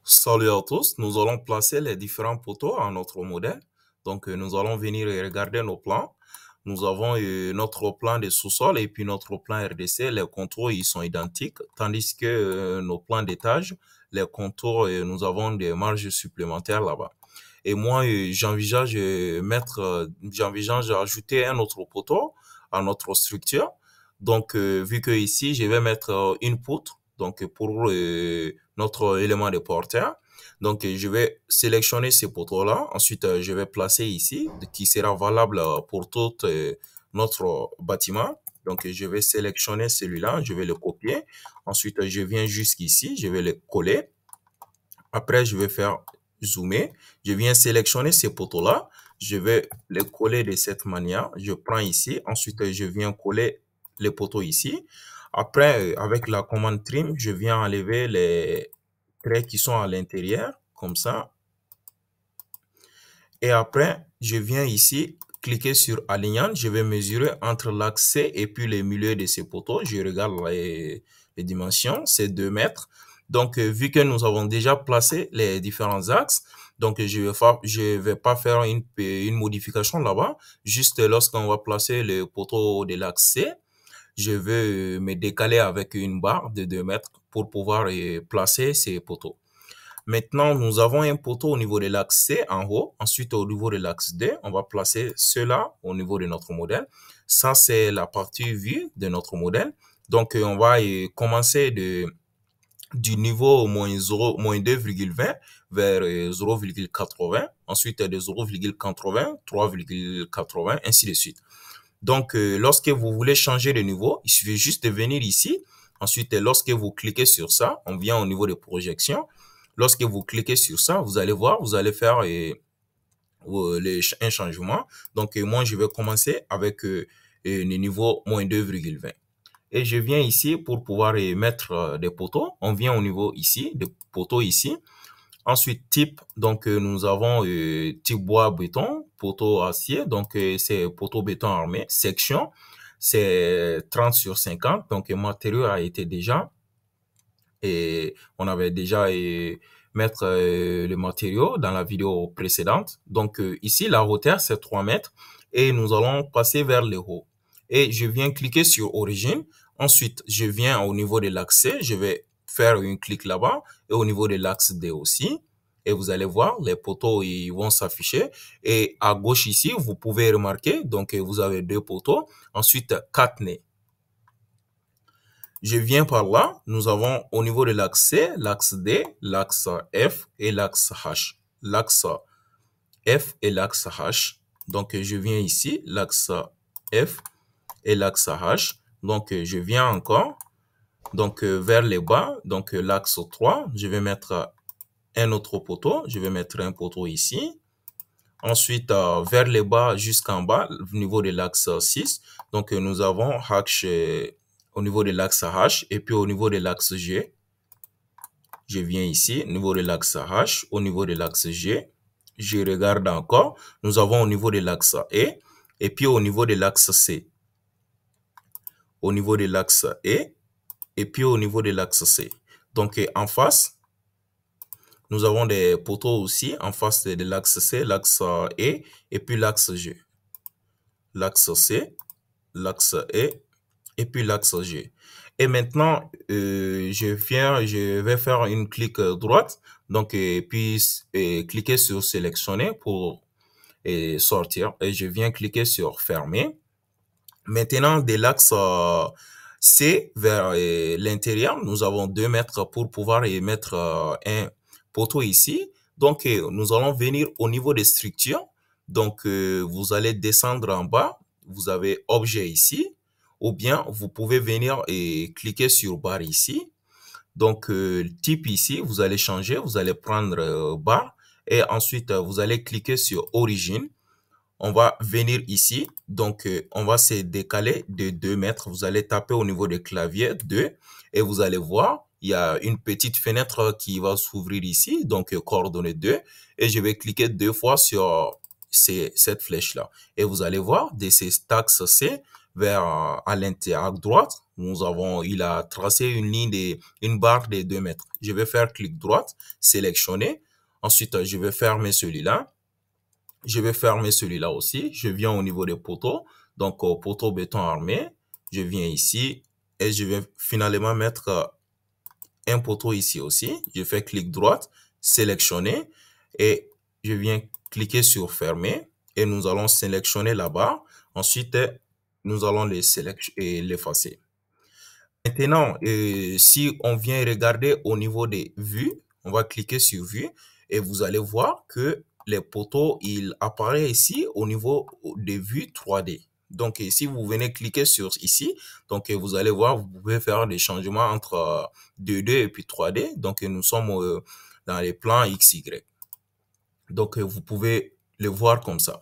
Salut à tous, nous allons placer les différents poteaux à notre modèle. Donc, nous allons venir et regarder nos plans. Nous avons notre plan de sous-sol et puis notre plan RDC. Les contours, ils sont identiques, tandis que nos plans d'étage, les contours, nous avons des marges supplémentaires là-bas. Et moi, j'envisage d'ajouter un autre poteau à notre structure. Donc, vu que ici, je vais mettre une poutre, donc pour notre élément de porteur. Donc, je vais sélectionner ces poteaux-là. Ensuite, je vais placer ici, qui sera valable pour tout notre bâtiment. Donc, je vais sélectionner celui-là, je vais le copier. Ensuite, je viens jusqu'ici, je vais le coller. Après, je vais faire zoomer. Je viens sélectionner ces poteaux-là. Je vais les coller de cette manière. Je prends ici. Ensuite, je viens coller les poteaux ici. Après, avec la commande trim, je viens enlever les traits qui sont à l'intérieur, comme ça. Et après, je viens ici, cliquer sur alignant. Je vais mesurer entre l'axe C et puis le milieu de ces poteaux. Je regarde les dimensions, c'est 2 mètres. Donc, vu que nous avons déjà placé les différents axes, donc je vais pas faire une modification là-bas. Juste lorsqu'on va placer le poteau de l'axe C, je vais me décaler avec une barre de 2 mètres pour pouvoir placer ces poteaux. Maintenant, nous avons un poteau au niveau de l'axe C en haut. Ensuite, au niveau de l'axe D, on va placer cela au niveau de notre modèle. Ça, c'est la partie vue de notre modèle. Donc, on va commencer du niveau moins 0, moins 2,20 vers 0,80. Ensuite, de 0,80, 3,80, ainsi de suite. Donc, lorsque vous voulez changer de niveau, il suffit juste de venir ici. Ensuite, lorsque vous cliquez sur ça, on vient au niveau de projection. Lorsque vous cliquez sur ça, vous allez voir, vous allez faire un changement. Donc, moi, je vais commencer avec le niveau moins 2,20. Et je viens ici pour pouvoir mettre des poteaux. On vient au niveau ici, des poteaux ici. Ensuite, type, donc nous avons type bois béton, poteau acier, donc c'est poteau béton armé. Section, c'est 30 sur 50, donc le matériau a été déjà, et on avait déjà mettre le matériau dans la vidéo précédente. Donc ici, la hauteur, c'est 3 mètres et nous allons passer vers le haut. Et je viens cliquer sur origine. Ensuite, je viens au niveau de l'axe, je vais faire un clic là-bas et au niveau de l'axe D aussi. Et vous allez voir, les poteaux ils vont s'afficher. Et à gauche ici, vous pouvez remarquer, donc vous avez 2 poteaux. Ensuite, 4 nez. Je viens par là, nous avons au niveau de l'axe C, l'axe D, l'axe F et l'axe H. L'axe F et l'axe H. Donc, je viens ici, l'axe F et l'axe H. Donc, je viens encore. Donc, vers le bas, donc l'axe 3, je vais mettre un autre poteau. Je vais mettre un poteau ici. Ensuite, vers le bas jusqu'en bas, au niveau de l'axe 6. Donc, nous avons H au niveau de l'axe H et puis au niveau de l'axe G. Je viens ici, au niveau de l'axe H, au niveau de l'axe G. Je regarde encore. Nous avons au niveau de l'axe E et puis au niveau de l'axe C. Au niveau de l'axe E et puis au niveau de l'axe C. Donc, en face, nous avons des poteaux aussi en face de l'axe C, l'axe E et puis l'axe G. L'axe C, l'axe E et puis l'axe G. Et maintenant, je vais faire une clic droite, donc et puis cliquer sur sélectionner pour sortir. Et je viens cliquer sur fermer. Maintenant, de l'axe C vers l'intérieur, nous avons 2 mètres pour pouvoir mettre un poteau ici. Donc, nous allons venir au niveau des structures. Donc, vous allez descendre en bas. Vous avez objet ici. Ou bien, vous pouvez venir et cliquer sur barre ici. Donc, type ici, vous allez changer. Vous allez prendre barre. Et ensuite, vous allez cliquer sur origine. On va venir ici. Donc, on va se décaler de 2 mètres. Vous allez taper au niveau des claviers 2 et vous allez voir, il y a une petite fenêtre qui va s'ouvrir ici. Donc, coordonnées 2 et je vais cliquer 2 fois sur cette flèche-là. Et vous allez voir, de cet axe C vers à droite, il a tracé une barre de 2 mètres. Je vais faire clic droite, sélectionner. Ensuite, je vais fermer celui-là. Je vais fermer celui-là aussi. Je viens au niveau des poteaux. Donc, poteau béton armé. Je viens ici et je vais finalement mettre un poteau ici aussi. Je fais clic droite, sélectionner et je viens cliquer sur fermer et nous allons sélectionner la barre. Ensuite, nous allons l'effacer. Maintenant, si on vient regarder au niveau des vues, on va cliquer sur vue et vous allez voir que les poteaux, ils apparaissent ici au niveau des vues 3D. Donc, si vous venez cliquer sur ici, donc vous allez voir, vous pouvez faire des changements entre 2D et puis 3D. Donc, nous sommes dans les plans XY. Donc, vous pouvez le voir comme ça.